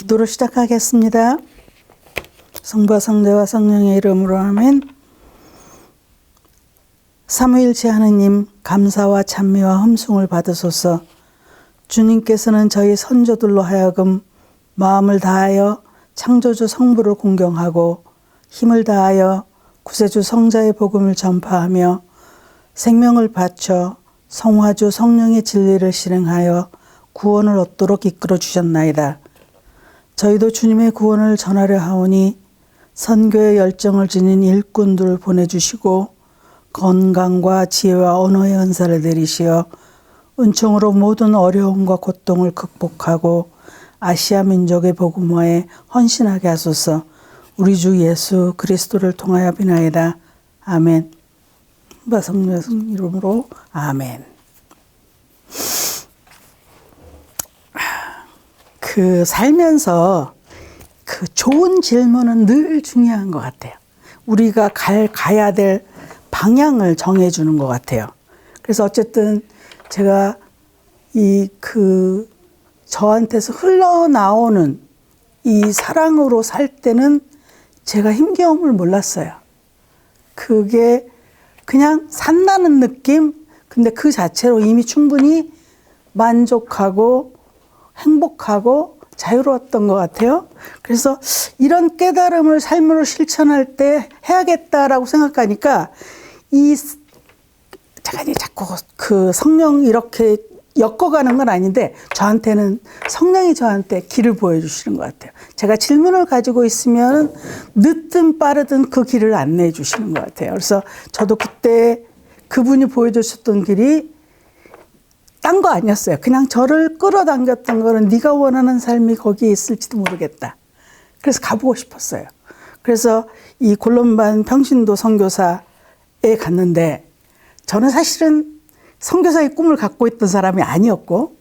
기도를 시작하겠습니다. 성부와 성자와 성령의 이름으로 아멘. 삼위일체 하느님, 감사와 찬미와 흠숭을 받으소서. 주님께서는 저희 선조들로 하여금 마음을 다하여 창조주 성부를 공경하고 힘을 다하여 구세주 성자의 복음을 전파하며 생명을 바쳐 성화주 성령의 진리를 실행하여 구원을 얻도록 이끌어 주셨나이다. 저희도 주님의 구원을 전하려 하오니 선교의 열정을 지닌 일꾼들을 보내주시고 건강과 지혜와 언어의 은사를 내리시어 은총으로 모든 어려움과 고통을 극복하고 아시아 민족의 복음화에 헌신하게 하소서. 우리 주 예수 그리스도를 통하여 비나이다. 아멘. 성령 이름으로 아멘. 살면서 좋은 질문은 늘 중요한 것 같아요. 우리가 가야 될 방향을 정해주는 것 같아요. 그래서 어쨌든 제가 저한테서 흘러나오는 이 사랑으로 살 때는 제가 힘겨움을 몰랐어요. 그게 그냥 산다는 느낌? 근데 그 자체로 이미 충분히 만족하고 행복하고 자유로웠던 것 같아요. 그래서 이런 깨달음을 삶으로 실천할 때 해야겠다라고 생각하니까 제가 자꾸 성령 이렇게 엮어가는 건 아닌데 저한테는 성령이 저한테 길을 보여주시는 것 같아요. 제가 질문을 가지고 있으면 늦든 빠르든 그 길을 안내해 주시는 것 같아요. 그래서 저도 그때 그분이 보여주셨던 길이 딴 거 아니었어요. 그냥 저를 끌어당겼던 거는 네가 원하는 삶이 거기에 있을지도 모르겠다. 그래서 가보고 싶었어요. 그래서 이 골론반 평신도 선교사에 갔는데 저는 사실은 선교사의 꿈을 갖고 있던 사람이 아니었고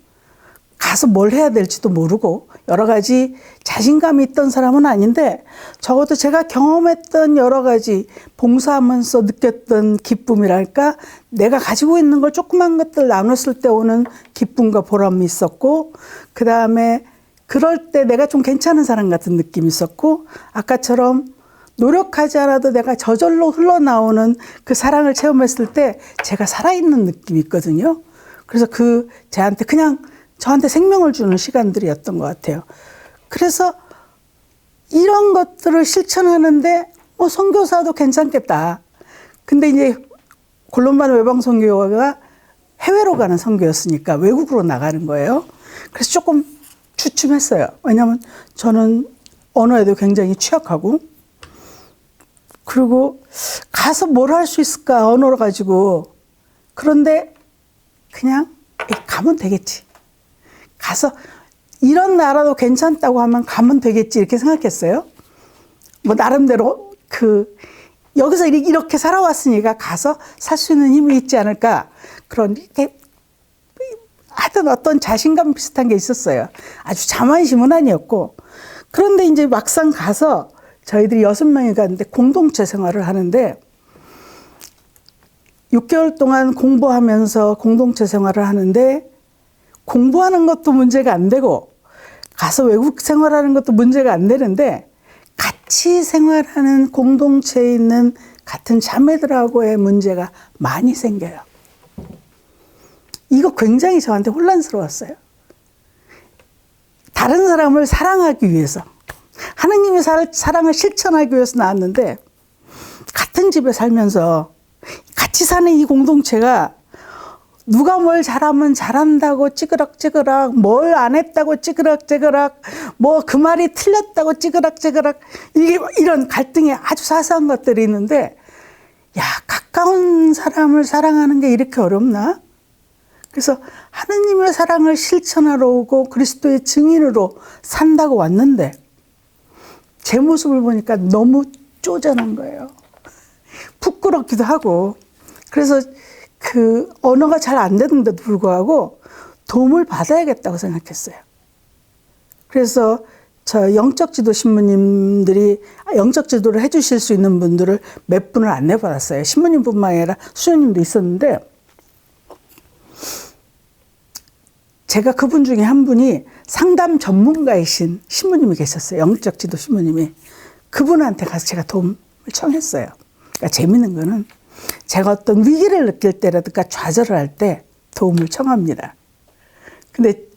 가서 뭘 해야 될지도 모르고 여러 가지 자신감이 있던 사람은 아닌데 적어도 제가 경험했던 여러 가지 봉사하면서 느꼈던 기쁨이랄까 내가 가지고 있는 걸 조그만 것들 나눴을 때 오는 기쁨과 보람이 있었고 그 다음에 그럴 때 내가 좀 괜찮은 사람 같은 느낌이 있었고 아까처럼 노력하지 않아도 내가 저절로 흘러나오는 그 사랑을 체험했을 때 제가 살아있는 느낌이 있거든요. 그래서 저한테 생명을 주는 시간들이었던 것 같아요. 그래서 이런 것들을 실천하는데 선교사도 괜찮겠다. 근데 이제 골론반 외방선교가 해외로 가는 선교였으니까 외국으로 나가는 거예요. 그래서 조금 주춤했어요. 왜냐하면 저는 언어에도 굉장히 취약하고 그리고 가서 뭘 할 수 있을까 언어를 가지고. 그런데 그냥 가면 되겠지. 가서 이런 나라도 괜찮다고 하면 가면 되겠지 이렇게 생각했어요. 나름대로 여기서 이렇게 살아왔으니까 가서 살 수 있는 힘이 있지 않을까 그런 하여튼 어떤 자신감 비슷한 게 있었어요. 아주 자만심은 아니었고. 그런데 이제 막상 가서 저희들이 6명이 갔는데 공동체 생활을 하는데 6개월 동안 공부하면서 공동체 생활을 하는데 공부하는 것도 문제가 안 되고 가서 외국 생활하는 것도 문제가 안 되는데 같이 생활하는 공동체에 있는 같은 자매들하고의 문제가 많이 생겨요. 이거 굉장히 저한테 혼란스러웠어요. 다른 사람을 사랑하기 위해서 하느님의 사랑을 실천하기 위해서 나왔는데 같은 집에 살면서 같이 사는 이 공동체가 누가 뭘 잘하면 잘한다고 찌그락찌그락 뭘 안 했다고 찌그락찌그락 그 말이 틀렸다고 찌그락찌그락 이런 갈등이 아주 사소한 것들이 있는데 가까운 사람을 사랑하는 게 이렇게 어렵나? 그래서 하느님의 사랑을 실천하러 오고 그리스도의 증인으로 산다고 왔는데 제 모습을 보니까 너무 쪼잔한 거예요. 부끄럽기도 하고. 그래서 언어가 잘 안 되는데도 불구하고 도움을 받아야겠다고 생각했어요. 그래서 저 영적 지도 신부님들이 영적 지도를 해주실 수 있는 분들을 몇 분을 안내받았어요. 신부님뿐만 아니라 수녀님도 있었는데 제가 그분 중에 한 분이 상담 전문가이신 신부님이 계셨어요. 영적 지도 신부님이. 그분한테 가서 제가 도움을 청했어요. 그러니까 재밌는 거는 제가 어떤 위기를 느낄 때라든가 좌절을 할 때 도움을 청합니다. 근데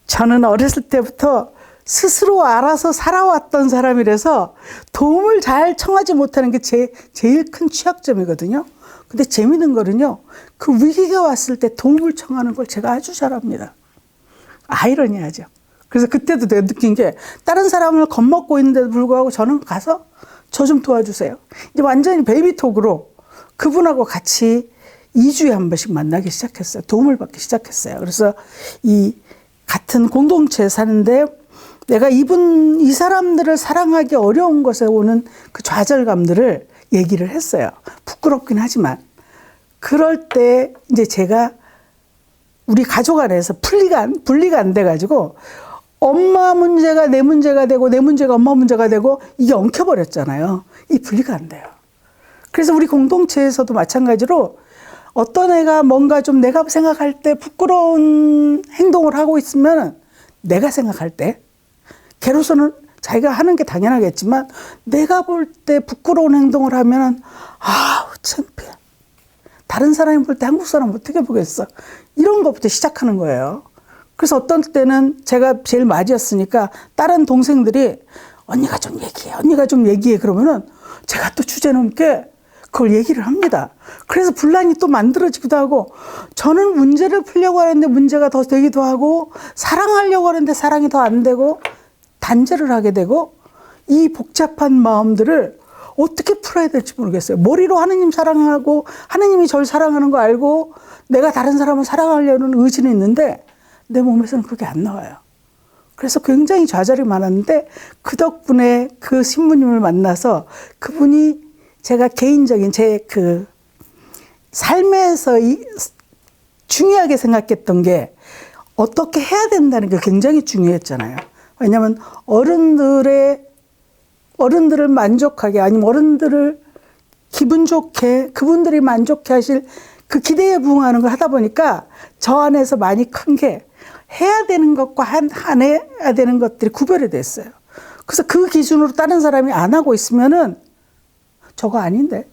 저는 어렸을 때부터 스스로 알아서 살아왔던 사람이라서 도움을 잘 청하지 못하는 게 제일 큰 취약점이거든요. 근데 재밌는 거는요, 그 위기가 왔을 때 도움을 청하는 걸 제가 아주 잘합니다. 아이러니하죠. 그래서 그때도 내가 느낀 게 다른 사람을 겁먹고 있는데도 불구하고 저는 가서 저 좀 도와주세요. 이제 완전히 베이비톡으로 그분하고 같이 2주에 한 번씩 만나기 시작했어요. 도움을 받기 시작했어요. 그래서 이 같은 공동체에 사는데 내가 이 사람들을 사랑하기 어려운 것에 오는 그 좌절감들을 얘기를 했어요. 부끄럽긴 하지만. 그럴 때 이제 제가 우리 가족 안에서 분리가 안 돼가지고 엄마 문제가 내 문제가 되고 내 문제가 엄마 문제가 되고 이게 엉켜버렸잖아요. 이 분리가 안 돼요. 그래서 우리 공동체에서도 마찬가지로 어떤 애가 뭔가 좀 내가 생각할 때 부끄러운 행동을 하고 있으면 내가 생각할 때 걔로서는 자기가 하는 게 당연하겠지만 내가 볼 때 부끄러운 행동을 하면 아우 창피해. 다른 사람이 볼 때 한국 사람 어떻게 보겠어. 이런 것부터 시작하는 거예요. 그래서 어떤 때는 제가 제일 맞이였으니까 다른 동생들이 언니가 좀 얘기해 그러면은 제가 또 주제 넘게 그걸 얘기를 합니다. 그래서 분란이 또 만들어지기도 하고 저는 문제를 풀려고 하는데 문제가 더 되기도 하고 사랑하려고 하는데 사랑이 더 안 되고 단절을 하게 되고 이 복잡한 마음들을 어떻게 풀어야 될지 모르겠어요. 머리로 하느님 사랑하고 하느님이 저를 사랑하는 거 알고 내가 다른 사람을 사랑하려는 의지는 있는데 내 몸에서는 그게 안 나와요. 그래서 굉장히 좌절이 많았는데 그 덕분에 그 신부님을 만나서 그분이 제가 개인적인 제 그 삶에서 중요하게 생각했던 게 어떻게 해야 된다는 게 굉장히 중요했잖아요. 왜냐하면 어른들을 만족하게 아니면 어른들을 기분 좋게 그분들이 만족해 하실 그 기대에 부응하는 걸 하다 보니까 저 안에서 많이 큰 게 해야 되는 것과 안 해야 되는 것들이 구별이 됐어요. 그래서 그 기준으로 다른 사람이 안 하고 있으면은 저거 아닌데,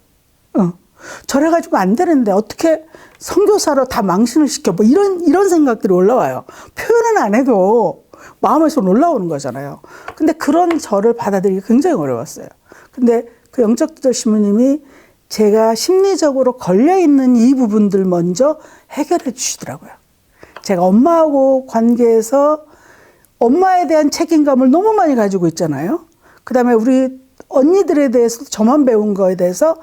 저래가지고 안 되는데 어떻게 선교사로 다 망신을 시켜? 뭐 이런 생각들이 올라와요. 표현은 안 해도 마음에서 올라오는 거잖아요. 근데 그런 저를 받아들이기 굉장히 어려웠어요. 근데 그 영적 지도 신부님이 제가 심리적으로 걸려있는 이 부분들 먼저 해결해 주시더라고요. 제가 엄마하고 관계에서 엄마에 대한 책임감을 너무 많이 가지고 있잖아요. 그 다음에 우리 언니들에 대해서 저만 배운 거에 대해서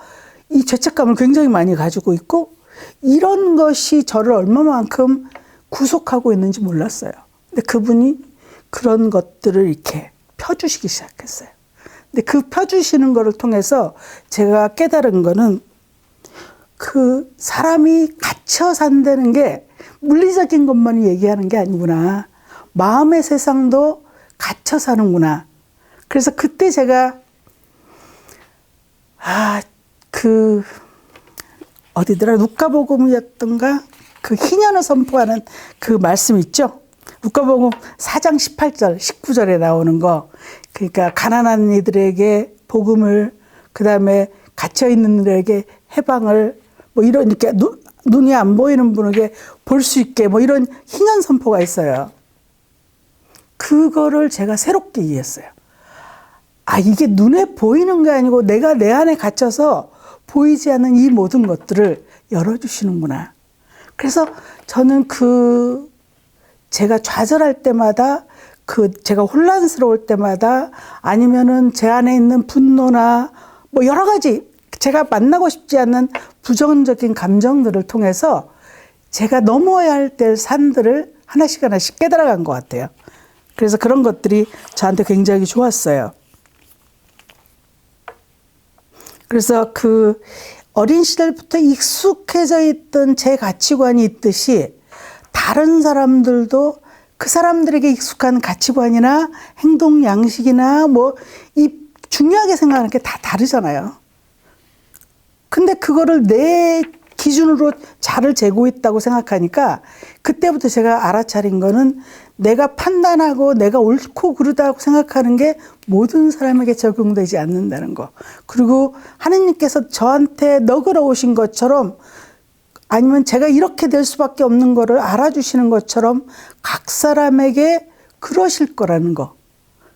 이 죄책감을 굉장히 많이 가지고 있고 이런 것이 저를 얼마만큼 구속하고 있는지 몰랐어요. 근데 그분이 그런 것들을 이렇게 펴주시기 시작했어요. 근데 그 펴주시는 거를 통해서 제가 깨달은 거는 그 사람이 갇혀 산다는 게 물리적인 것만 얘기하는 게 아니구나. 마음의 세상도 갇혀 사는구나. 그래서 그때 제가 어디더라? 누가복음이었던가? 그 희년을 선포하는 그 말씀 있죠? 누가복음 4장 18절, 19절에 나오는 거. 그러니까 가난한 이들에게 복음을, 그 다음에 갇혀있는 이들에게 해방을, 뭐 이런, 이렇게 눈이 안 보이는 분에게 볼 수 있게 뭐 이런 희년 선포가 있어요. 그거를 제가 새롭게 이해했어요. 이게 눈에 보이는 게 아니고 내가 내 안에 갇혀서 보이지 않는 이 모든 것들을 열어주시는구나. 그래서 저는 제가 좌절할 때마다 제가 혼란스러울 때마다 아니면은 제 안에 있는 분노나 뭐 여러 가지 제가 만나고 싶지 않는 부정적인 감정들을 통해서 제가 넘어야 할 때 산들을 하나씩 깨달아간 것 같아요. 그래서 그런 것들이 저한테 굉장히 좋았어요. 그래서 그 어린 시절부터 익숙해져 있던 제 가치관이 있듯이 다른 사람들도 그 사람들에게 익숙한 가치관이나 행동 양식이나 뭐 중요하게 생각하는 게 다 다르잖아요. 근데 그거를 내 기준으로 잘을 재고 있다고 생각하니까 그때부터 제가 알아차린 거는 내가 판단하고 내가 옳고 그르다고 생각하는 게 모든 사람에게 적용되지 않는다는 거. 그리고 하느님께서 저한테 너그러 오신 것처럼 아니면 제가 이렇게 될 수밖에 없는 거를 알아주시는 것처럼 각 사람에게 그러실 거라는 거.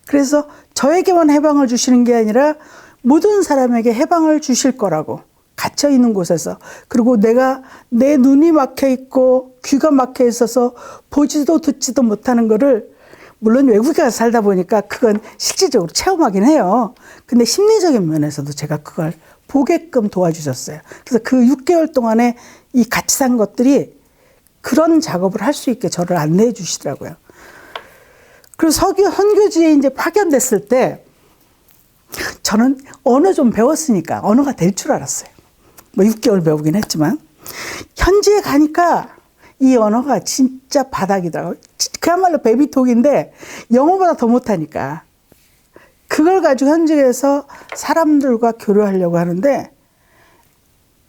그래서 저에게만 해방을 주시는 게 아니라 모든 사람에게 해방을 주실 거라고. 갇혀 있는 곳에서. 그리고 내가 내 눈이 막혀 있고 귀가 막혀 있어서 보지도 듣지도 못하는 거를 물론 외국에 가서 살다 보니까 그건 실질적으로 체험하긴 해요. 근데 심리적인 면에서도 제가 그걸 보게끔 도와주셨어요. 그래서 그 6개월 동안에 이 같이 산 것들이 그런 작업을 할 수 있게 저를 안내해 주시더라고요. 그리고 선교지에 이제 파견됐을 때 저는 언어 좀 배웠으니까 언어가 될 줄 알았어요. 뭐 6개월 배우긴 했지만 현지에 가니까 이 언어가 진짜 바닥이더라고요. 그야말로 베비톡인데 영어보다 더 못하니까 그걸 가지고 현지에서 사람들과 교류하려고 하는데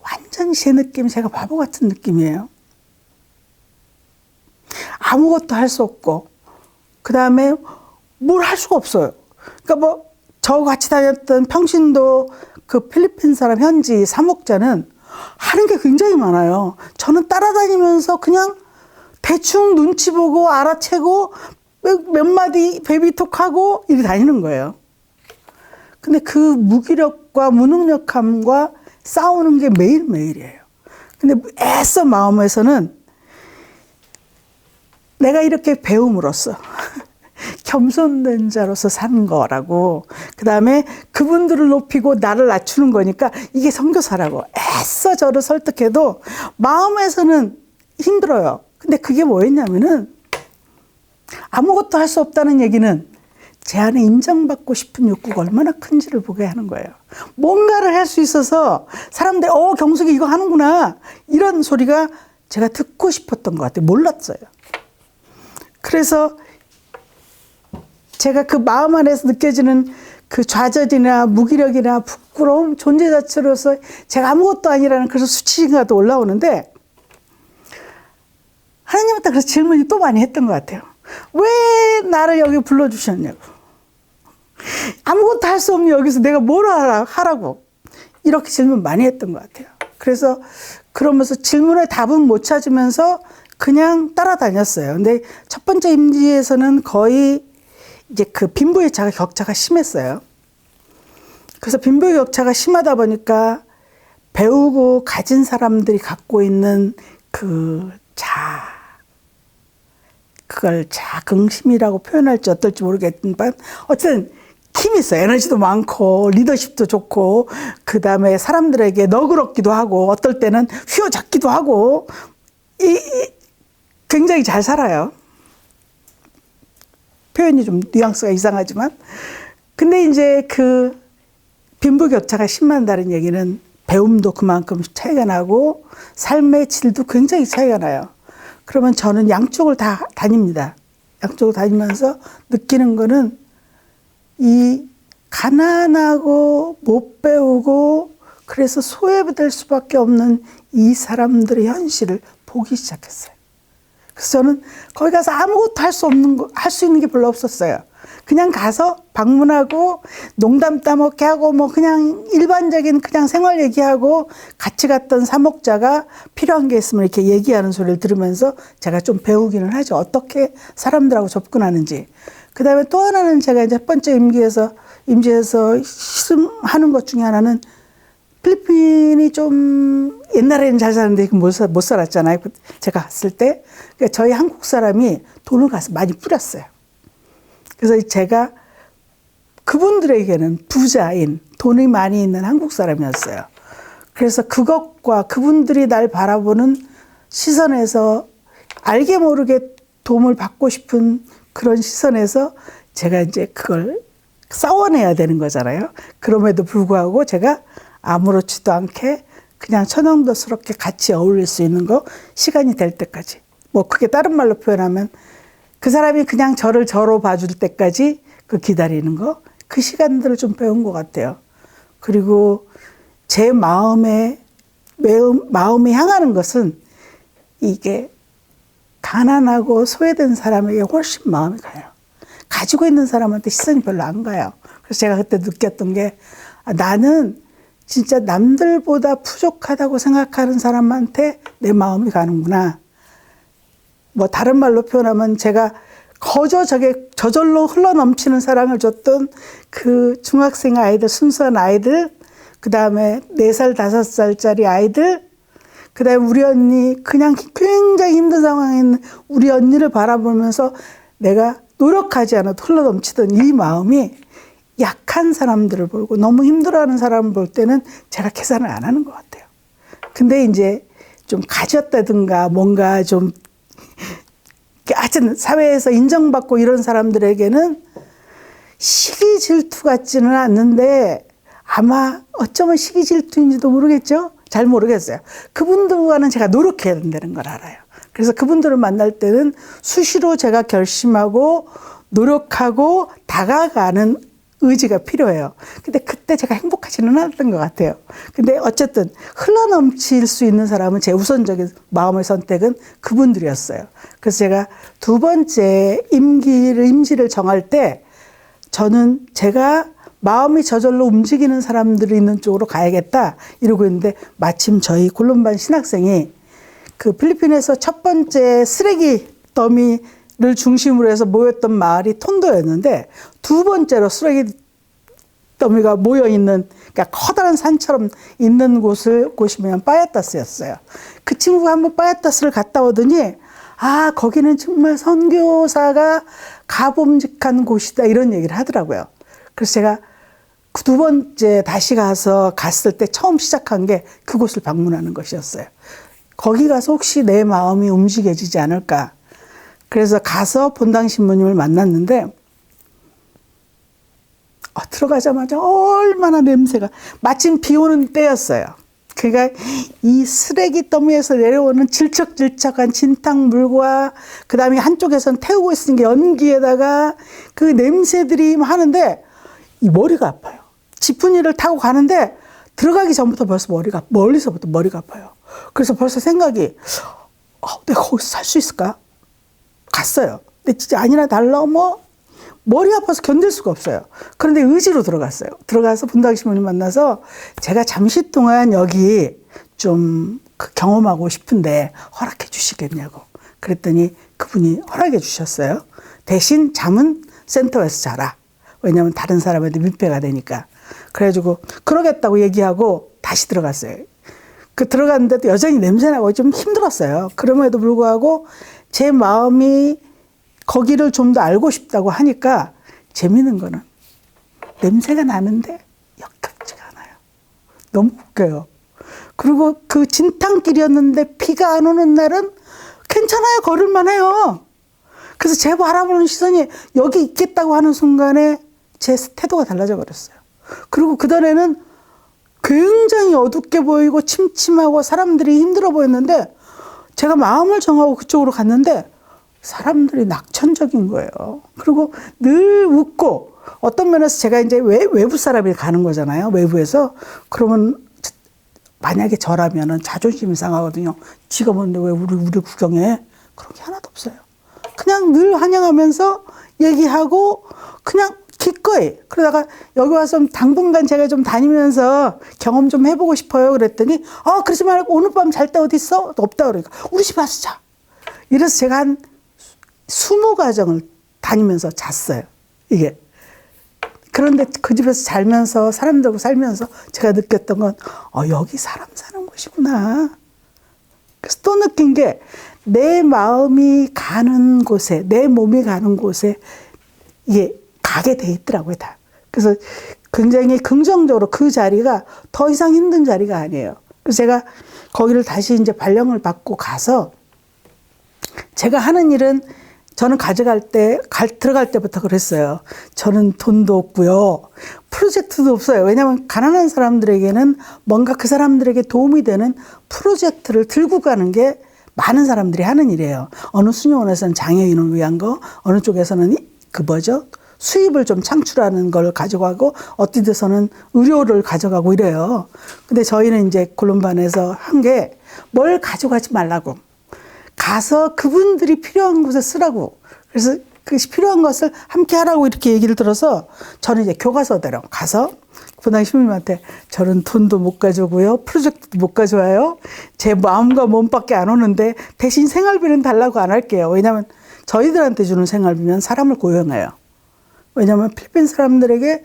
완전히 제 느낌, 제가 바보 같은 느낌이에요. 아무것도 할 수 없고 그 다음에 뭘 할 수가 없어요. 그러니까 뭐 저 같이 다녔던 평신도 그 필리핀 사람 현지 사목자는 하는 게 굉장히 많아요. 저는 따라다니면서 그냥 대충 눈치 보고 알아채고 몇 마디 베이비톡하고 이렇게 다니는 거예요. 근데 그 무기력과 무능력함과 싸우는 게 매일매일이에요. 근데 애써 마음에서는 내가 이렇게 배움으로써 겸손된 자로서 산 거라고. 그 다음에 그분들을 높이고 나를 낮추는 거니까 이게 선교사라고. 애써 저를 설득해도 마음에서는 힘들어요. 근데 그게 뭐였냐면은 아무것도 할 수 없다는 얘기는 제 안에 인정받고 싶은 욕구가 얼마나 큰지를 보게 하는 거예요. 뭔가를 할 수 있어서 사람들이 경숙이 이거 하는구나 이런 소리가 제가 듣고 싶었던 것 같아요. 몰랐어요. 그래서 제가 그 마음 안에서 느껴지는 그 좌절이나 무기력이나 부끄러움, 존재 자체로서 제가 아무것도 아니라는 그런 수치심과도 올라오는데 하나님한테 그래서 질문이 또 많이 했던 것 같아요. 왜 나를 여기 불러주셨냐고. 아무것도 할 수 없는 여기서 내가 뭘 하라고. 이렇게 질문 많이 했던 것 같아요. 그래서 그러면서 질문에 답은 못 찾으면서 그냥 따라다녔어요. 근데 첫 번째 임지에서는 거의 이제 그 빈부의 격차가 심했어요. 그래서 빈부의 격차가 심하다 보니까 배우고 가진 사람들이 갖고 있는 그걸 자긍심이라고 표현할지 어떨지 모르겠지만 어쨌든 힘이 있어요. 에너지도 많고 리더십도 좋고 그 다음에 사람들에게 너그럽기도 하고 어떨 때는 휘어잡기도 하고 굉장히 잘 살아요. 표현이 좀 뉘앙스가 이상하지만. 근데 이제 그 빈부격차가 심한다는 얘기는 배움도 그만큼 차이가 나고 삶의 질도 굉장히 차이가 나요. 그러면 저는 양쪽을 다 다닙니다. 양쪽을 다니면서 느끼는 거는 이 가난하고 못 배우고 그래서 소외될 수밖에 없는 이 사람들의 현실을 보기 시작했어요. 그래서 저는 거기 가서 아무것도 할 수 있는 게 별로 없었어요. 그냥 가서 방문하고 농담 따먹게 하고 뭐 그냥 일반적인 그냥 생활 얘기하고 같이 갔던 사목자가 필요한 게 있으면 이렇게 얘기하는 소리를 들으면서 제가 좀 배우기는 하죠. 어떻게 사람들하고 접근하는지. 그 다음에 또 하나는 제가 이제 첫 번째 임지에서 실험하는 것 중에 하나는 필리핀이 좀 옛날에는 잘 사는데 못 살았잖아요. 제가 갔을 때. 그러니까 저희 한국 사람이 돈을 가서 많이 뿌렸어요. 그래서 제가 그분들에게는 부자인 돈이 많이 있는 한국 사람이었어요. 그래서 그것과 그분들이 날 바라보는 시선에서 알게 모르게 도움을 받고 싶은 그런 시선에서 제가 이제 그걸 싸워내야 되는 거잖아요. 그럼에도 불구하고 제가 아무렇지도 않게 그냥 천연도스럽게 같이 어울릴 수 있는 거 시간이 될 때까지. 뭐 그게 다른 말로 표현하면 그 사람이 그냥 저를 저로 봐줄 때까지 그 기다리는 거. 그 시간들을 좀 배운 것 같아요. 그리고 제 마음에 마음이 향하는 것은 이게 가난하고 소외된 사람에게 훨씬 마음이 가요. 가지고 있는 사람한테 시선이 별로 안 가요. 그래서 제가 그때 느꼈던 게 나는 진짜 남들보다 부족하다고 생각하는 사람한테 내 마음이 가는구나. 뭐 다른 말로 표현하면 제가 저절로 흘러넘치는 사랑을 줬던 그 중학생 아이들, 순수한 아이들, 그 다음에 4살, 5살짜리 아이들, 그 다음에 우리 언니, 그냥 굉장히 힘든 상황에 있는 우리 언니를 바라보면서 내가 노력하지 않아도 흘러넘치던 이 마음이 약한 사람들을 보고 너무 힘들어하는 사람을 볼 때는 제가 계산을 안 하는 것 같아요. 근데 이제 좀 가졌다든가 뭔가 좀 하여튼 사회에서 인정받고 이런 사람들에게는 시기 질투 같지는 않는데 아마 어쩌면 시기 질투인지도 모르겠죠? 잘 모르겠어요. 그분들과는 제가 노력해야 된다는 걸 알아요. 그래서 그분들을 만날 때는 수시로 제가 결심하고 노력하고 다가가는 의지가 필요해요. 근데 그때 제가 행복하지는 않았던 것 같아요. 근데 어쨌든 흘러넘칠 수 있는 사람은 제 우선적인 마음의 선택은 그분들이었어요. 그래서 제가 두 번째 임지를 정할 때 저는 제가 마음이 저절로 움직이는 사람들이 있는 쪽으로 가야겠다 이러고 있는데 마침 저희 콜롬반 신학생이 그 필리핀에서 첫 번째 쓰레기 더미를 중심으로 해서 모였던 마을이 톤도였는데 두 번째로 쓰레기 더미가 모여있는 그러니까 커다란 산처럼 있는 곳이면 빠야타스였어요. 그 친구가 한번 빠야타스를 갔다 오더니 거기는 정말 선교사가 가봄직한 곳이다 이런 얘기를 하더라고요. 그래서 제가 그 두 번째 다시 갔을 때 처음 시작한 게 그곳을 방문하는 것이었어요. 거기 가서 혹시 내 마음이 움직여지지 않을까. 그래서 가서 본당 신부님을 만났는데 들어가자마자 얼마나 냄새가 마침 비 오는 때였어요. 그러니까 이 쓰레기 더미에서 내려오는 질척질척한 진탕물과 그 다음에 한쪽에서는 태우고 있는 게 연기에다가 그 냄새들이 하는데 이 머리가 아파요. 지프니를 타고 가는데 들어가기 전부터 벌써 멀리서부터 머리가 아파요. 그래서 벌써 생각이 내가 거기서 살 수 있을까? 갔어요. 근데 진짜 아니나 달라 머리 아파서 견딜 수가 없어요. 그런데 의지로 들어갔어요. 들어가서 본당 신부님 만나서 제가 잠시 동안 여기 좀 경험하고 싶은데 허락해 주시겠냐고. 그랬더니 그분이 허락해 주셨어요. 대신 잠은 센터에서 자라. 왜냐하면 다른 사람한테 민폐가 되니까. 그래가지고 그러겠다고 얘기하고 다시 들어갔어요. 들어갔는데도 여전히 냄새나고 좀 힘들었어요. 그럼에도 불구하고 제 마음이 거기를 좀 더 알고 싶다고 하니까 재미있는 거는 냄새가 나는데 역겹지가 않아요. 너무 웃겨요. 그리고 그 진탕길이었는데 비가 안 오는 날은 괜찮아요. 걸을만 해요. 그래서 제 바라보는 시선이 여기 있겠다고 하는 순간에 제 태도가 달라져 버렸어요. 그리고 그전에는 굉장히 어둡게 보이고 침침하고 사람들이 힘들어 보였는데 제가 마음을 정하고 그쪽으로 갔는데 사람들이 낙천적인 거예요. 그리고 늘 웃고 어떤 면에서 제가 이제 외부 사람이 가는 거잖아요. 외부에서. 그러면 만약에 저라면은 자존심이 상하거든요. 지가 뭔데 왜 우리 구경해? 그런 게 하나도 없어요. 그냥 늘 환영하면서 얘기하고 그냥 기꺼이. 그러다가 여기 와서 당분간 제가 좀 다니면서 경험 좀 해보고 싶어요. 그랬더니 그러지 말고 오늘 밤 잘 때 어디 있어? 없다 그러니까 우리 집 와서 자. 이래서 제가 한 20가정을 다니면서 잤어요. 이게. 그런데 그 집에서 살면서 사람들하고 살면서 제가 느꼈던 건 여기 사람 사는 곳이구나. 그래서 또 느낀 게 내 마음이 가는 곳에 내 몸이 가는 곳에 이게 가게 돼 있더라고요. 다. 그래서 굉장히 긍정적으로 그 자리가 더 이상 힘든 자리가 아니에요. 그래서 제가 거기를 다시 이제 발령을 받고 가서 제가 하는 일은 저는 들어갈 때부터 그랬어요. 저는 돈도 없고요. 프로젝트도 없어요. 왜냐하면 가난한 사람들에게는 뭔가 그 사람들에게 도움이 되는 프로젝트를 들고 가는 게 많은 사람들이 하는 일이에요. 어느 수녀원에서는 장애인을 위한 거, 어느 쪽에서는 수입을 좀 창출하는 걸 가져가고 어떤 데서는 의료를 가져가고 이래요. 근데 저희는 이제 골룸반에서 한 게 뭘 가져가지 말라고. 가서 그분들이 필요한 곳에 쓰라고. 그래서 그 필요한 것을 함께 하라고 이렇게 얘기를 들어서 저는 이제 교과서대로 가서 분당 시민님한테 저는 돈도 못 가져오고요. 프로젝트도 못 가져와요. 제 마음과 몸밖에 안 오는데 대신 생활비는 달라고 안 할게요. 왜냐하면 저희들한테 주는 생활비면 사람을 고용해요. 왜냐하면 필리핀 사람들에게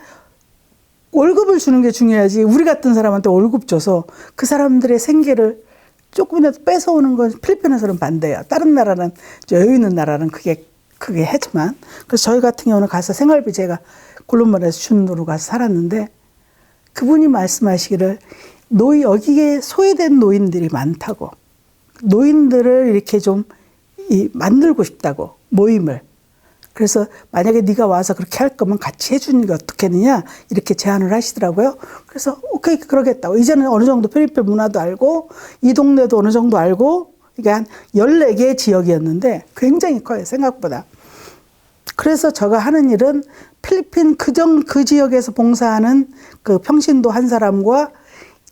월급을 주는 게 중요하지 우리 같은 사람한테 월급 줘서 그 사람들의 생계를 조금이라도 뺏어오는 건 필리핀에서는 반대예요. 다른 나라는 여유 있는 나라는 그게 하지만 그래서 저희 같은 경우는 가서 생활비 제가 골룸반에서 주는 돈으로 가서 살았는데 그분이 말씀하시기를 여기에 소외된 노인들이 많다고 노인들을 이렇게 좀 만들고 싶다고 모임을 그래서 만약에 네가 와서 그렇게 할 거면 같이 해주는 게 어떻겠느냐 이렇게 제안을 하시더라고요. 그래서 오케이 그러겠다고 이제는 어느 정도 필리핀 문화도 알고 이 동네도 어느 정도 알고 이게 한 14개의 지역이었는데 굉장히 커요 생각보다. 그래서 제가 하는 일은 필리핀 그 지역에서 봉사하는 그 평신도 한 사람과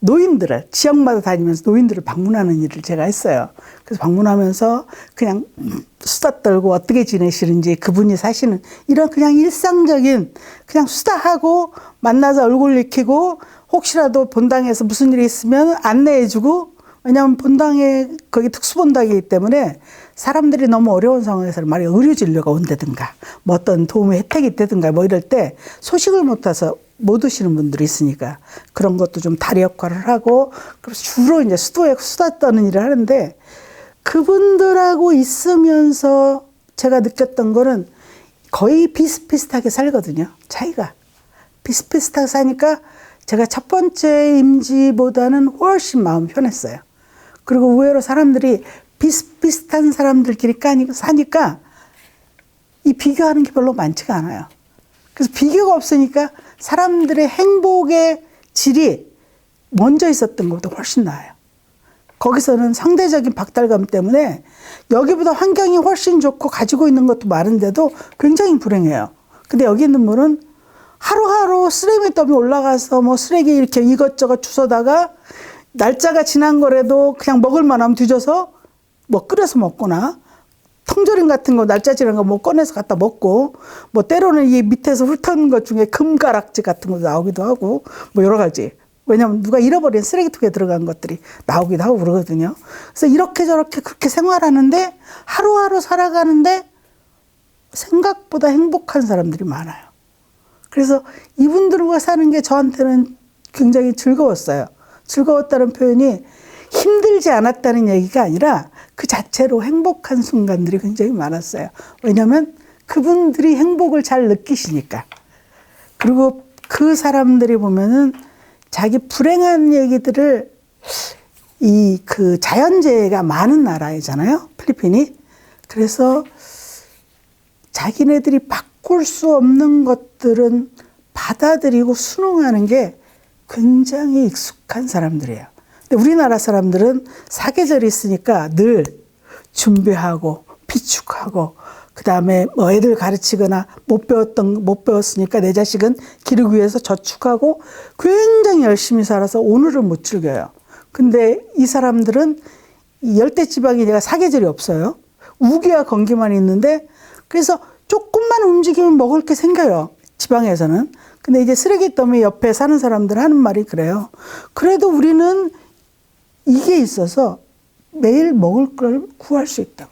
노인들을 지역마다 다니면서 노인들을 방문하는 일을 제가 했어요. 그래서 방문하면서 그냥 수다 떨고 어떻게 지내시는지 그분이 사시는 이런 그냥 일상적인 그냥 수다하고 만나서 얼굴 익히고 혹시라도 본당에서 무슨 일이 있으면 안내해주고 왜냐하면 본당에 거기 특수본당이기 때문에 사람들이 너무 어려운 상황에서 말이야 의료진료가 온다든가 뭐 어떤 도움의 혜택이 있다든가 뭐 이럴 때 소식을 못 타서 못 오시는 분들이 있으니까 그런 것도 좀 다리 역할을 하고 그래서 주로 이제 수도에 수다 떠는 일을 하는데 그분들하고 있으면서 제가 느꼈던 거는 거의 비슷비슷하게 살거든요. 차이가 비슷비슷하게 사니까 제가 첫 번째 임지보다는 훨씬 마음이 편했어요. 그리고 의외로 사람들이 비슷비슷한 사람들끼리 사니까 이 비교하는 게 별로 많지가 않아요. 그래서 비교가 없으니까 사람들의 행복의 질이 먼저 있었던 것보다 훨씬 나아요. 거기서는 상대적인 박탈감 때문에 여기보다 환경이 훨씬 좋고 가지고 있는 것도 많은데도 굉장히 불행해요. 근데 여기 있는 분은 하루하루 쓰레기 더미 올라가서 뭐 쓰레기 이렇게 이것저것 주워다가 날짜가 지난 거라도 그냥 먹을 만하면 뒤져서 뭐 끓여서 먹거나 통조림 같은 거 날짜 지난 거 뭐 꺼내서 갖다 먹고 뭐 때로는 이 밑에서 훑은 것 중에 금가락지 같은 것도 나오기도 하고 뭐 여러 가지 왜냐하면 누가 잃어버린 쓰레기통에 들어간 것들이 나오기도 하고 그러거든요. 그래서 이렇게 저렇게 그렇게 생활하는데 하루하루 살아가는데 생각보다 행복한 사람들이 많아요. 그래서 이분들과 사는 게 저한테는 굉장히 즐거웠어요. 즐거웠다는 표현이 힘들지 않았다는 얘기가 아니라 그 자체로 행복한 순간들이 굉장히 많았어요. 왜냐하면 그분들이 행복을 잘 느끼시니까. 그리고 그 사람들이 보면은 자기 불행한 얘기들을 그 자연재해가 많은 나라이잖아요. 필리핀이. 그래서 자기네들이 바꿀 수 없는 것들은 받아들이고 순응하는 게 굉장히 익숙한 사람들이에요. 근데 우리나라 사람들은 사계절이 있으니까 늘 준비하고 비축하고 그다음에 뭐 애들 가르치거나 못 배웠으니까 내 자식은 기르기 위해서 저축하고 굉장히 열심히 살아서 오늘을 못 즐겨요. 근데 이 사람들은 열대지방이 내가 사계절이 없어요. 우기와 건기만 있는데 그래서 조금만 움직이면 먹을 게 생겨요. 지방에서는. 근데 이제 쓰레기 더미 옆에 사는 사람들 하는 말이 그래요. 그래도 우리는 이게 있어서 매일 먹을 걸 구할 수 있다고.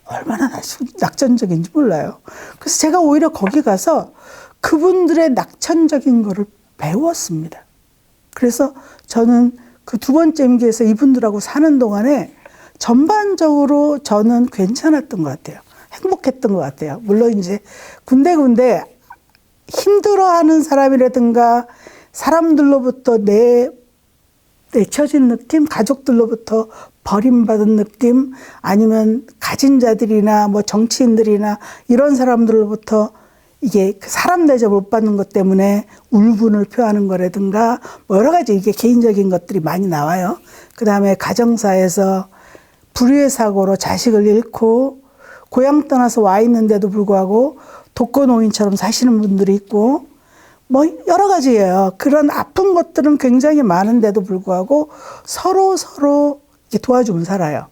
얼마나 낙천적인지 몰라요. 그래서 제가 오히려 거기 가서 그분들의 낙천적인 거를 배웠습니다. 그래서 저는 그 두 번째 임기에서 이분들하고 사는 동안에 전반적으로 저는 괜찮았던 것 같아요. 행복했던 것 같아요. 물론 이제 군데군데 힘들어하는 사람이라든가 사람들로부터 내쳐진 느낌, 가족들로부터 버림받은 느낌, 아니면 가진 자들이나 뭐 정치인들이나 이런 사람들로부터 이게 사람 대접 못 받는 것 때문에 울분을 표하는 거라든가 뭐 여러 가지 이게 개인적인 것들이 많이 나와요. 그 다음에 가정사에서 불의의 사고로 자식을 잃고 고향 떠나서 와 있는데도 불구하고 독거노인처럼 사시는 분들이 있고 뭐 여러 가지예요. 그런 아픈 것들은 굉장히 많은데도 불구하고 서로 이렇게 도와주면 살아요.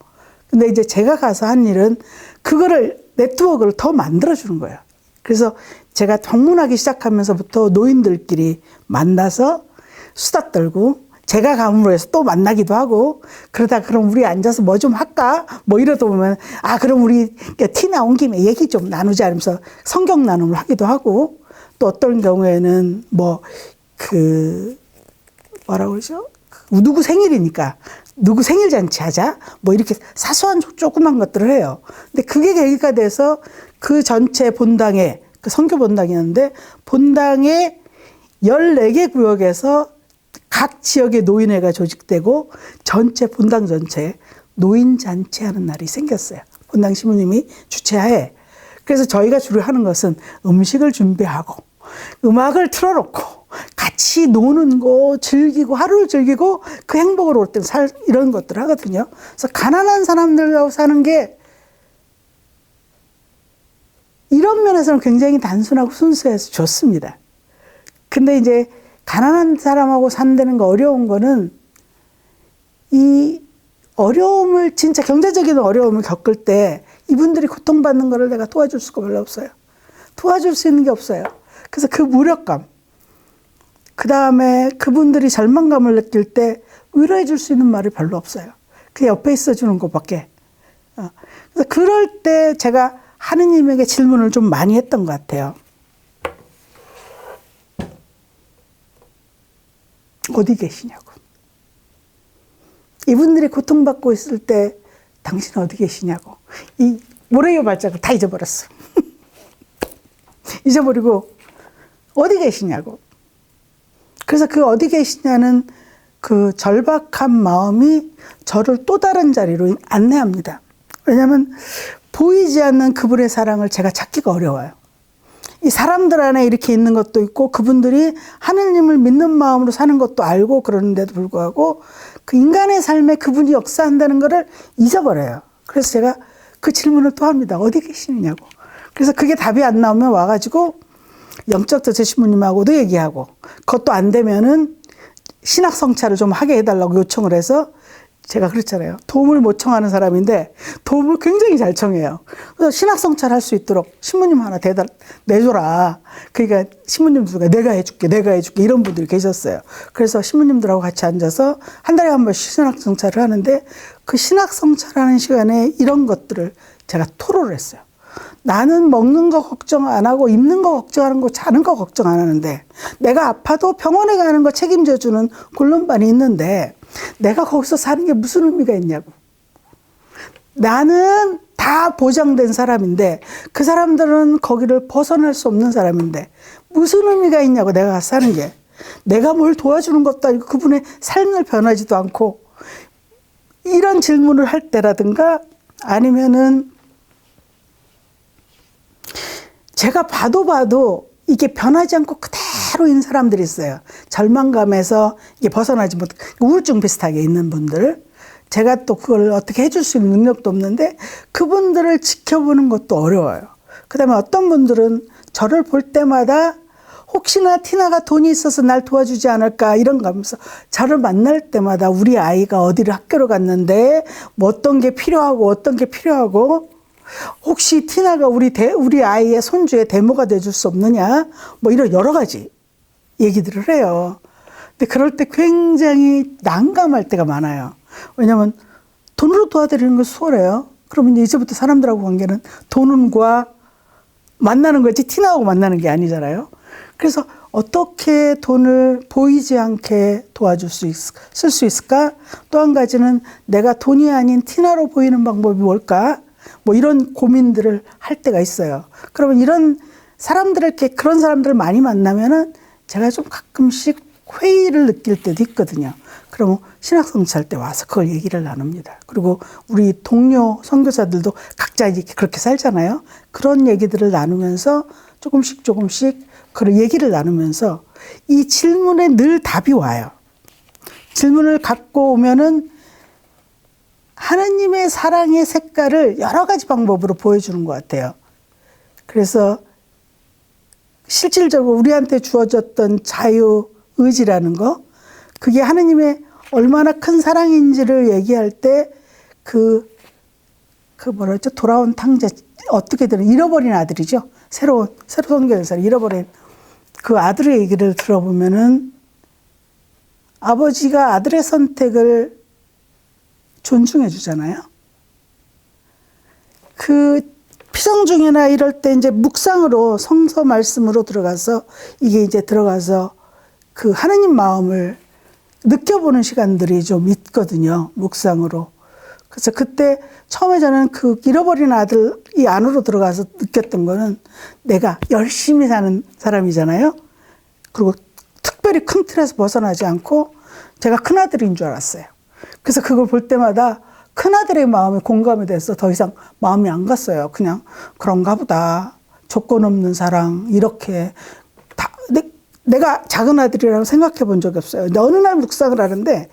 근데 이제 제가 가서 한 일은 그거를 네트워크를 더 만들어주는 거예요. 그래서 제가 방문하기 시작하면서부터 노인들끼리 만나서 수다 떨고 제가 감으로 해서 또 만나기도 하고 그러다 그럼 우리 앉아서 뭐 좀 할까? 뭐 이러다 보면 그럼 우리 티 나온 김에 얘기 좀 나누자 하면서 성경 나눔을 하기도 하고 또 어떤 경우에는 뭐라고 그러죠? 누구 생일이니까 누구 생일 잔치 하자 뭐 이렇게 사소한 조그만 것들을 해요. 근데 그게 계기가 돼서 그 전체 본당에 그 선교 본당이었는데 본당에 14개 구역에서 각 지역의 노인회가 조직되고 전체 본당 전체에 노인 잔치하는 날이 생겼어요. 본당 신부님이 주최하에. 그래서 저희가 주로 하는 것은 음식을 준비하고 음악을 틀어놓고 같이 노는 거 즐기고 하루를 즐기고 그 행복을 올 때 이런 것들을 하거든요. 그래서 가난한 사람들하고 사는 게 이런 면에서는 굉장히 단순하고 순수해서 좋습니다. 근데 이제 가난한 사람하고 산다는 거 어려운 거는 이 어려움을 진짜 경제적인 어려움을 겪을 때 이분들이 고통받는 거를 내가 도와줄 수가 별로 없어요. 도와줄 수 있는 게 없어요. 그래서 그 무력감, 그 다음에 그분들이 절망감을 느낄 때 위로해 줄 수 있는 말이 별로 없어요. 그냥 옆에 있어 주는 것밖에. 그래서 그럴 때 제가 하느님에게 질문을 좀 많이 했던 것 같아요. 어디 계시냐고. 이분들이 고통받고 있을 때 당신 어디 계시냐고. 이 모래요 발작을 다 잊어버렸어. 잊어버리고 어디 계시냐고. 그래서 그 어디 계시냐는 그 절박한 마음이 저를 또 다른 자리로 안내합니다. 왜냐하면 보이지 않는 그분의 사랑을 제가 찾기가 어려워요. 이 사람들 안에 이렇게 있는 것도 있고 그분들이 하느님을 믿는 마음으로 사는 것도 알고 그러는데도 불구하고 그 인간의 삶에 그분이 역사한다는 것을 잊어버려요. 그래서 제가 그 질문을 또 합니다. 어디 계시느냐고. 그래서 그게 답이 안 나오면 와가지고 영적 저체 신부님하고도 얘기하고 그것도 안 되면은 신학 성찰을 좀 하게 해달라고 요청을 해서 제가 그랬잖아요. 도움을 못 청하는 사람인데 도움을 굉장히 잘 청해요. 그래서 신학 성찰할 수 있도록 신부님 하나 내줘라. 그러니까 신부님들과 내가 해줄게 이런 분들이 계셨어요. 그래서 신부님들하고 같이 앉아서 한 달에 한 번씩 신학 성찰을 하는데 그 신학 성찰하는 시간에 이런 것들을 제가 토로를 했어요. 나는 먹는 거 걱정 안 하고 입는 거 걱정하는 거 자는 거 걱정 안 하는데 내가 아파도 병원에 가는 거 책임져 주는 골룸반이 있는데 내가 거기서 사는 게 무슨 의미가 있냐고. 나는 다 보장된 사람인데 그 사람들은 거기를 벗어날 수 없는 사람인데 무슨 의미가 있냐고 내가 사는 게. 내가 뭘 도와주는 것도 아니고 그분의 삶을 변하지도 않고 이런 질문을 할 때라든가 아니면은 제가 봐도 이게 변하지 않고 그대로인 사람들이 있어요. 절망감에서 이게 벗어나지 못, 우울증 비슷하게 있는 분들. 제가 또 그걸 어떻게 해줄 수 있는 능력도 없는데 그분들을 지켜보는 것도 어려워요. 그 다음에 어떤 분들은 저를 볼 때마다 혹시나 티나가 돈이 있어서 날 도와주지 않을까 이런 거 하면서 저를 만날 때마다 우리 아이가 어디를 학교를 갔는데 뭐 어떤 게 필요하고 혹시 티나가 우리 아이의 손주의 대모가 돼줄 수 없느냐 뭐 이런 여러 가지 얘기들을 해요. 근데 그럴 때 굉장히 난감할 때가 많아요. 왜냐하면 돈으로 도와드리는 건 수월해요. 그러면 이제부터 사람들하고 관계는 돈과 만나는 거지 티나하고 만나는 게 아니잖아요. 그래서 어떻게 돈을 보이지 않게 쓸 수 있을까? 또 한 가지는 내가 돈이 아닌 티나로 보이는 방법이 뭘까? 뭐 이런 고민들을 할 때가 있어요. 그러면 이런 그런 사람들을 많이 만나면은 제가 좀 가끔씩 회의를 느낄 때도 있거든요. 그러면 신학성찰 때 와서 그걸 얘기를 나눕니다. 그리고 우리 동료 선교사들도 각자 이렇게 그렇게 살잖아요. 그런 얘기들을 나누면서 조금씩 그런 얘기를 나누면서 이 질문에 늘 답이 와요. 질문을 갖고 오면은 하나님의 사랑의 색깔을 여러 가지 방법으로 보여주는 것 같아요. 그래서 실질적으로 우리한테 주어졌던 자유의지라는 거, 그게 하나님의 얼마나 큰 사랑인지를 얘기할 때 뭐랄죠? 돌아온 탕자, 어떻게든 잃어버린 아들이죠. 새로 성경에서 잃어버린 그 아들의 얘기를 들어보면은 아버지가 아들의 선택을 존중해 주잖아요. 그 피성중이나 이럴 때 이제 묵상으로 성서 말씀으로 들어가서 이게 이제 들어가서 그 하나님 마음을 느껴보는 시간들이 좀 있거든요. 묵상으로. 그래서 그때 처음에 저는 그 잃어버린 아들이 안으로 들어가서 느꼈던 거는 내가 열심히 사는 사람이잖아요. 그리고 특별히 큰 틀에서 벗어나지 않고 제가 큰아들인 줄 알았어요. 그래서 그걸 볼 때마다 큰아들의 마음에 공감이 돼서 더 이상 마음이 안 갔어요. 그냥 그런가 보다. 조건 없는 사랑 이렇게 다 내가 작은 아들이라고 생각해 본 적이 없어요. 어느 날 묵상을 하는데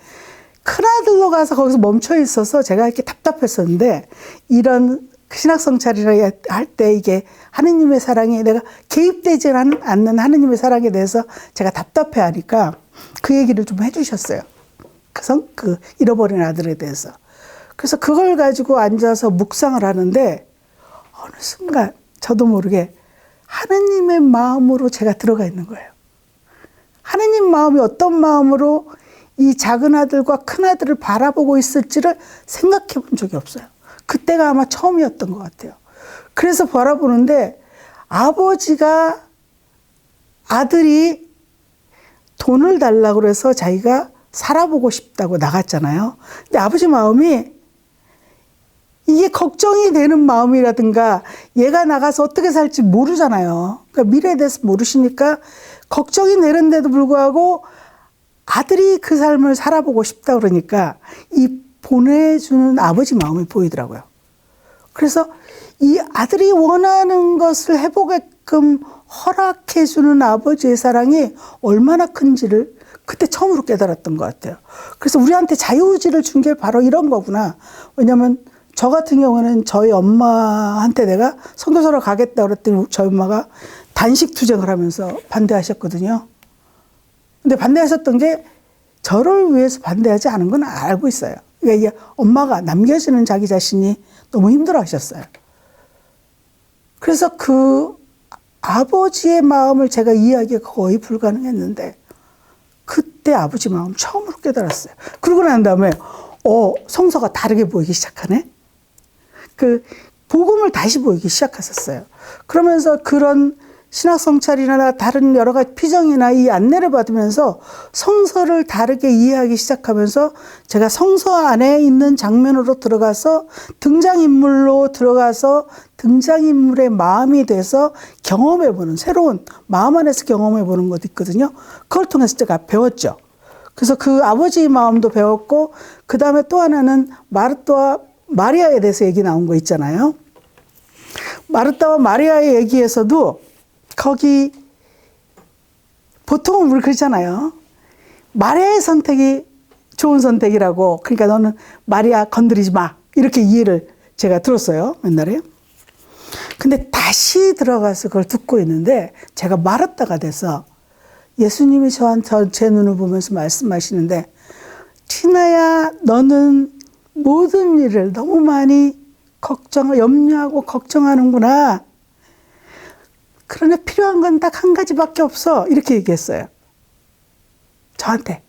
큰아들로 가서 거기서 멈춰 있어서 제가 이렇게 답답했었는데 이런 신학성찰이라 할 때 이게 하느님의 사랑에 내가 개입되지 않는 하느님의 사랑에 대해서 제가 답답해 하니까 그 얘기를 좀 해주셨어요. 그 잃어버린 아들에 대해서. 그래서 그걸 가지고 앉아서 묵상을 하는데 어느 순간 저도 모르게 하느님의 마음으로 제가 들어가 있는 거예요. 하느님 마음이 어떤 마음으로 이 작은 아들과 큰 아들을 바라보고 있을지를 생각해 본 적이 없어요. 그때가 아마 처음이었던 것 같아요. 그래서 바라보는데 아버지가 아들이 돈을 달라고 그래서 자기가 살아보고 싶다고 나갔잖아요. 근데 아버지 마음이 이게 걱정이 되는 마음이라든가 얘가 나가서 어떻게 살지 모르잖아요. 그러니까 미래에 대해서 모르시니까 걱정이 되는데도 불구하고 아들이 그 삶을 살아보고 싶다 그러니까 이 보내주는 아버지 마음이 보이더라고요. 그래서 이 아들이 원하는 것을 해보게끔 허락해주는 아버지의 사랑이 얼마나 큰지를 그때 처음으로 깨달았던 것 같아요. 그래서 우리한테 자유의지를 준 게 바로 이런 거구나. 왜냐하면 저 같은 경우는 저희 엄마한테 내가 선교사로 가겠다 그랬더니 저희 엄마가 단식 투쟁을 하면서 반대하셨거든요. 근데 반대하셨던 게 저를 위해서 반대하지 않은 건 알고 있어요. 그러니까 이게 엄마가 남겨지는 자기 자신이 너무 힘들어 하셨어요. 그래서 그 아버지의 마음을 제가 이해하기가 거의 불가능했는데 그때 아버지 마음 처음으로 깨달았어요. 그러고 난 다음에 성서가 다르게 보이기 시작하네. 그 복음을 다시 보이기 시작했었어요. 그러면서 그런 신학성찰이나 다른 여러 가지 피정이나 이 안내를 받으면서 성서를 다르게 이해하기 시작하면서 제가 성서 안에 있는 장면으로 들어가서 등장인물로 들어가서 등장인물의 마음이 돼서 경험해보는 새로운 마음 안에서 경험해보는 것도 있거든요. 그걸 통해서 제가 배웠죠. 그래서 그 아버지의 마음도 배웠고 그 다음에 또 하나는 마르다와 마리아에 대해서 얘기 나온 거 있잖아요. 마르다와 마리아의 얘기에서도 거기 보통은 우리 그러잖아요. 마리아의 선택이 좋은 선택이라고. 그러니까 너는 마리아 건드리지 마. 이렇게 이해를 제가 들었어요. 옛날에. 근데 다시 들어가서 그걸 듣고 있는데 제가 마르다가 돼서 예수님이 저한테 제 눈을 보면서 말씀하시는데 티나야 너는 모든 일을 너무 많이 염려하고 걱정하는구나. 그러나 필요한 건 딱 한 가지밖에 없어. 이렇게 얘기했어요. 저한테.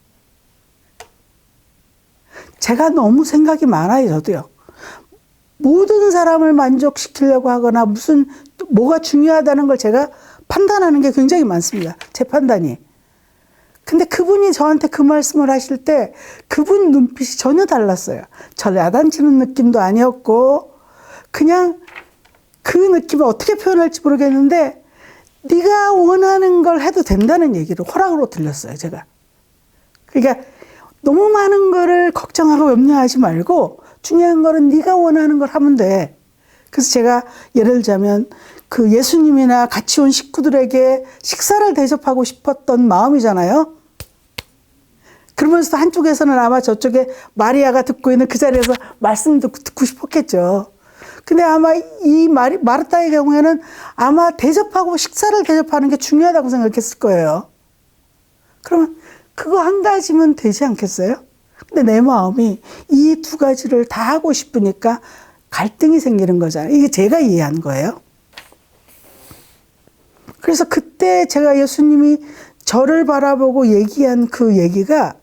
제가 너무 생각이 많아요, 저도요. 모든 사람을 만족시키려고 하거나 뭐가 중요하다는 걸 제가 판단하는 게 굉장히 많습니다. 제 판단이. 근데 그분이 저한테 그 말씀을 하실 때 그분 눈빛이 전혀 달랐어요. 저 야단치는 느낌도 아니었고 그냥 그 느낌을 어떻게 표현할지 모르겠는데 네가 원하는 걸 해도 된다는 얘기를 허락으로 들렸어요, 제가. 그러니까 너무 많은 거를 걱정하고 염려하지 말고 중요한 거는 네가 원하는 걸 하면 돼. 그래서 제가 예를 들자면 그 예수님이나 같이 온 식구들에게 식사를 대접하고 싶었던 마음이잖아요. 그러면서도 한쪽에서는 아마 저쪽에 마리아가 듣고 있는 그 자리에서 말씀도 듣고 싶었겠죠. 근데 아마 이 마르타의 경우에는 아마 대접하고 식사를 대접하는 게 중요하다고 생각했을 거예요. 그러면 그거 한 가지면 되지 않겠어요? 근데 내 마음이 이 두 가지를 다 하고 싶으니까 갈등이 생기는 거잖아요. 이게 제가 이해한 거예요. 그래서 그때 제가 예수님이 저를 바라보고 얘기한 그 얘기가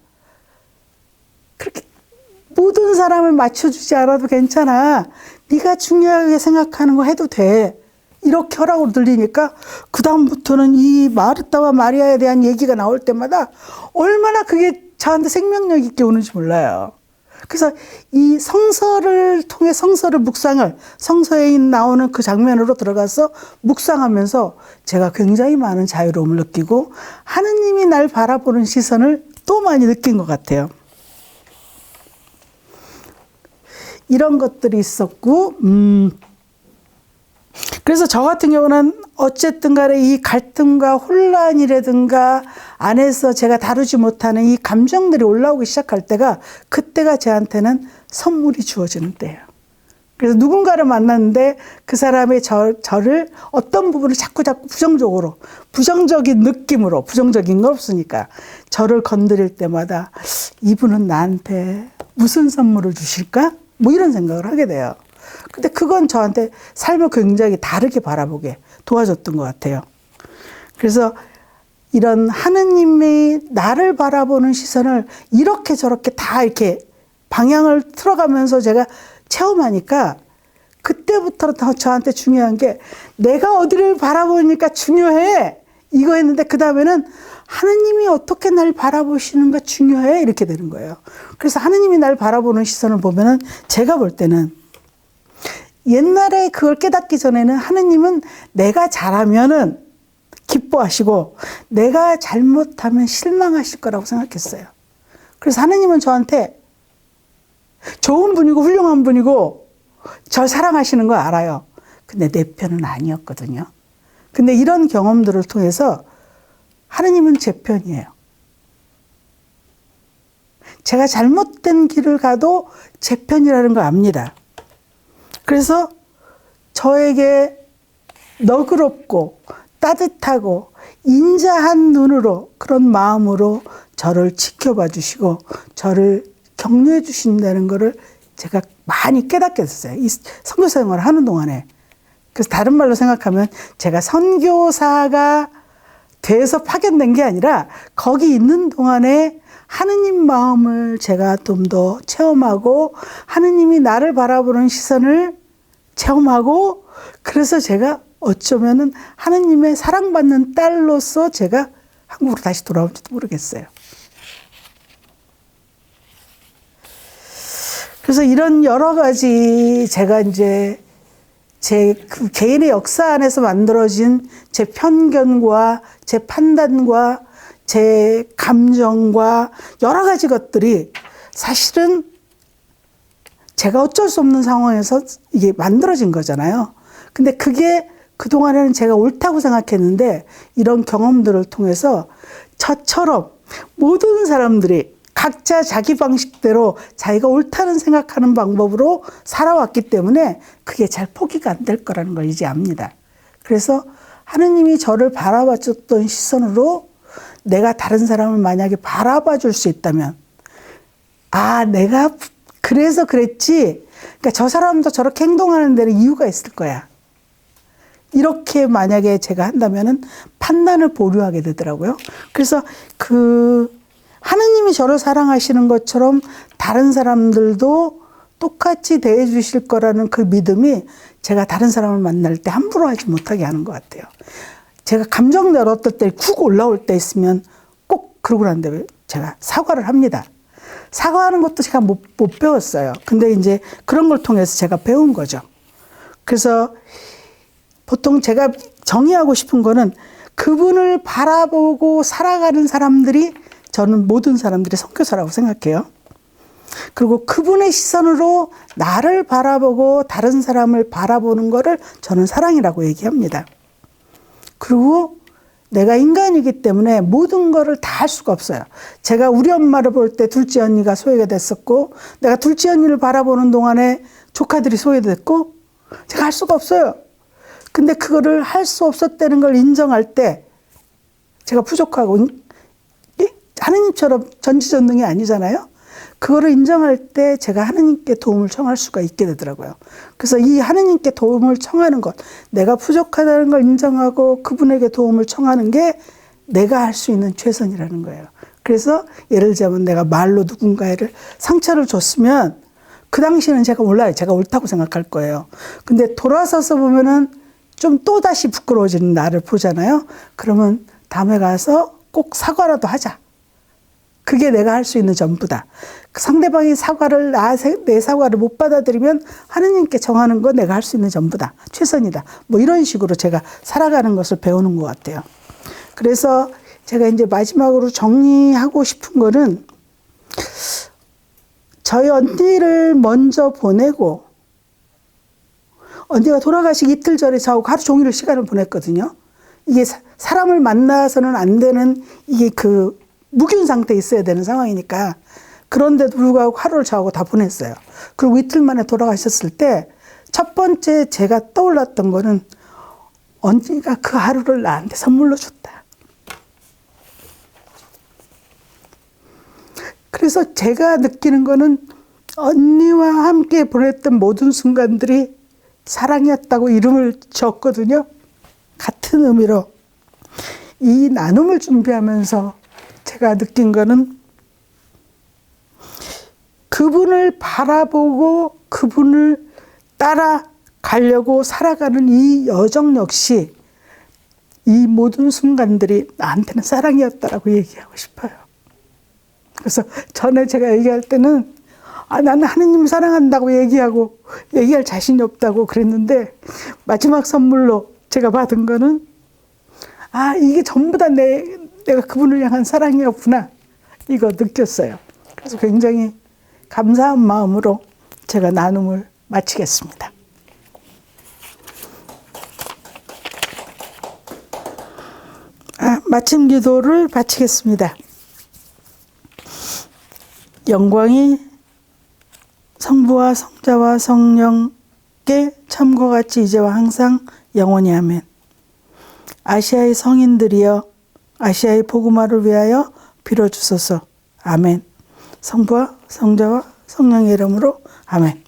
그렇게 모든 사람을 맞춰주지 않아도 괜찮아. 네가 중요하게 생각하는 거 해도 돼. 이렇게 하라고 들리니까 그 다음부터는 이 마르타와 마리아에 대한 얘기가 나올 때마다 얼마나 그게 저한테 생명력 있게 오는지 몰라요. 그래서 이 성서를 통해 성서를 묵상을 성서에 나오는 그 장면으로 들어가서 묵상하면서 제가 굉장히 많은 자유로움을 느끼고 하느님이 날 바라보는 시선을 또 많이 느낀 것 같아요. 이런 것들이 있었고 그래서 저 같은 경우는 어쨌든 간에 이 갈등과 혼란이라든가 안에서 제가 다루지 못하는 이 감정들이 올라오기 시작할 때가 그때가 저한테는 선물이 주어지는 때예요. 그래서 누군가를 만났는데 그 사람의 저를 어떤 부분을 자꾸 부정적으로 부정적인 느낌으로 부정적인 건 없으니까 저를 건드릴 때마다 이분은 나한테 무슨 선물을 주실까? 뭐 이런 생각을 하게 돼요. 근데 그건 저한테 삶을 굉장히 다르게 바라보게 도와줬던 것 같아요. 그래서 이런 하느님이 나를 바라보는 시선을 이렇게 저렇게 다 이렇게 방향을 틀어가면서 제가 체험하니까 그때부터 저한테 중요한 게 내가 어디를 바라보니까 중요해. 이거 했는데 그 다음에는 하느님이 어떻게 날 바라보시는가 중요해. 이렇게 되는 거예요. 그래서 하느님이 날 바라보는 시선을 보면은 제가 볼 때는 옛날에 그걸 깨닫기 전에는 하느님은 내가 잘하면은 기뻐하시고 내가 잘못하면 실망하실 거라고 생각했어요. 그래서 하느님은 저한테 좋은 분이고 훌륭한 분이고 절 사랑하시는 거 알아요. 근데 내 편은 아니었거든요. 근데 이런 경험들을 통해서 하느님은 제 편이에요. 제가 잘못된 길을 가도 제 편이라는 걸 압니다. 그래서 저에게 너그럽고 따뜻하고 인자한 눈으로 그런 마음으로 저를 지켜봐 주시고 저를 격려해 주신다는 거를 제가 많이 깨닫게 됐어요. 이 선교 생활을 하는 동안에. 그래서 다른 말로 생각하면 제가 선교사가 돼서 파견된 게 아니라 거기 있는 동안에 하느님 마음을 제가 좀 더 체험하고 하느님이 나를 바라보는 시선을 체험하고 그래서 제가 어쩌면은 하느님의 사랑받는 딸로서 제가 한국으로 다시 돌아올지도 모르겠어요. 그래서 이런 여러 가지 제가 이제 제 그 개인의 역사 안에서 만들어진 제 편견과 제 판단과 제 감정과 여러 가지 것들이 사실은 제가 어쩔 수 없는 상황에서 이게 만들어진 거잖아요. 근데 그게 그동안에는 제가 옳다고 생각했는데 이런 경험들을 통해서 저처럼 모든 사람들이 각자 자기 방식대로 자기가 옳다는 생각하는 방법으로 살아왔기 때문에 그게 잘 포기가 안 될 거라는 걸 이제 압니다. 그래서 하느님이 저를 바라봐 줬던 시선으로 내가 다른 사람을 만약에 바라봐 줄 수 있다면 아, 내가 그래서 그랬지. 그러니까 저 사람도 저렇게 행동하는 데는 이유가 있을 거야. 이렇게 만약에 제가 한다면은 판단을 보류하게 되더라고요. 그래서 하느님이 저를 사랑하시는 것처럼 다른 사람들도 똑같이 대해 주실 거라는 그 믿음이 제가 다른 사람을 만날 때 함부로 하지 못하게 하는 것 같아요. 제가 감정대로 어떨 때 쿡 올라올 때 있으면 꼭 그러고 난 다음에 제가 사과를 합니다. 사과하는 것도 제가 못 배웠어요. 근데 이제 그런 걸 통해서 제가 배운 거죠. 그래서 보통 제가 정의하고 싶은 거는 그분을 바라보고 살아가는 사람들이 저는 모든 사람들이 선교사라고 생각해요. 그리고 그분의 시선으로 나를 바라보고 다른 사람을 바라보는 거를 저는 사랑이라고 얘기합니다. 그리고 내가 인간이기 때문에 모든 거를 다 할 수가 없어요. 제가 우리 엄마를 볼 때 둘째 언니가 소외가 됐었고, 내가 둘째 언니를 바라보는 동안에 조카들이 소외됐고, 제가 할 수가 없어요. 근데 그거를 할 수 없었다는 걸 인정할 때 제가 부족하고, 하느님처럼 전지전능이 아니잖아요. 그거를 인정할 때 제가 하느님께 도움을 청할 수가 있게 되더라고요. 그래서 이 하느님께 도움을 청하는 것, 내가 부족하다는 걸 인정하고 그분에게 도움을 청하는 게 내가 할 수 있는 최선이라는 거예요. 그래서 예를 들자면 내가 말로 누군가를 상처를 줬으면 그 당시에는 제가 몰라요. 제가 옳다고 생각할 거예요. 근데 돌아서서 보면은 좀 또다시 부끄러워지는 나를 보잖아요. 그러면 다음에 가서 꼭 사과라도 하자. 그게 내가 할 수 있는 전부다. 상대방이 사과를, 내 사과를 못 받아들이면 하느님께 정하는 거 내가 할 수 있는 전부다. 최선이다. 뭐 이런 식으로 제가 살아가는 것을 배우는 것 같아요. 그래서 제가 이제 마지막으로 정리하고 싶은 거는 저희 언니를 먼저 보내고 언니가 돌아가시기 이틀 전에 저하고 하루 종일 시간을 보냈거든요. 이게 사람을 만나서는 안 되는 이게 그 무균 상태에 있어야 되는 상황이니까 그런데도 불구하고 하루를 저하고 다 보냈어요. 그리고 이틀 만에 돌아가셨을 때 첫 번째 제가 떠올랐던 거는 언니가 그 하루를 나한테 선물로 줬다. 그래서 제가 느끼는 거는 언니와 함께 보냈던 모든 순간들이 사랑이었다고 이름을 지었거든요. 같은 의미로 이 나눔을 준비하면서 제가 느낀 거는 그분을 바라보고 그분을 따라가려고 살아가는 이 여정 역시 이 모든 순간들이 나한테는 사랑이었다라고 얘기하고 싶어요. 그래서 전에 제가 얘기할 때는 나는 하느님 사랑한다고 얘기할 자신이 없다고 그랬는데 마지막 선물로 제가 받은 거는 이게 전부 다 내가 그분을 향한 사랑이었구나 이거 느꼈어요. 그래서 굉장히 감사한 마음으로 제가 나눔을 마치겠습니다. 마침 기도를 바치겠습니다. 영광이 성부와 성자와 성령께 참과 같이 이제와 항상 영원히 아멘. 아시아의 성인들이여 아시아의 복음화를 위하여 빌어주소서. 아멘. 성부와 성자와 성령의 이름으로 아멘.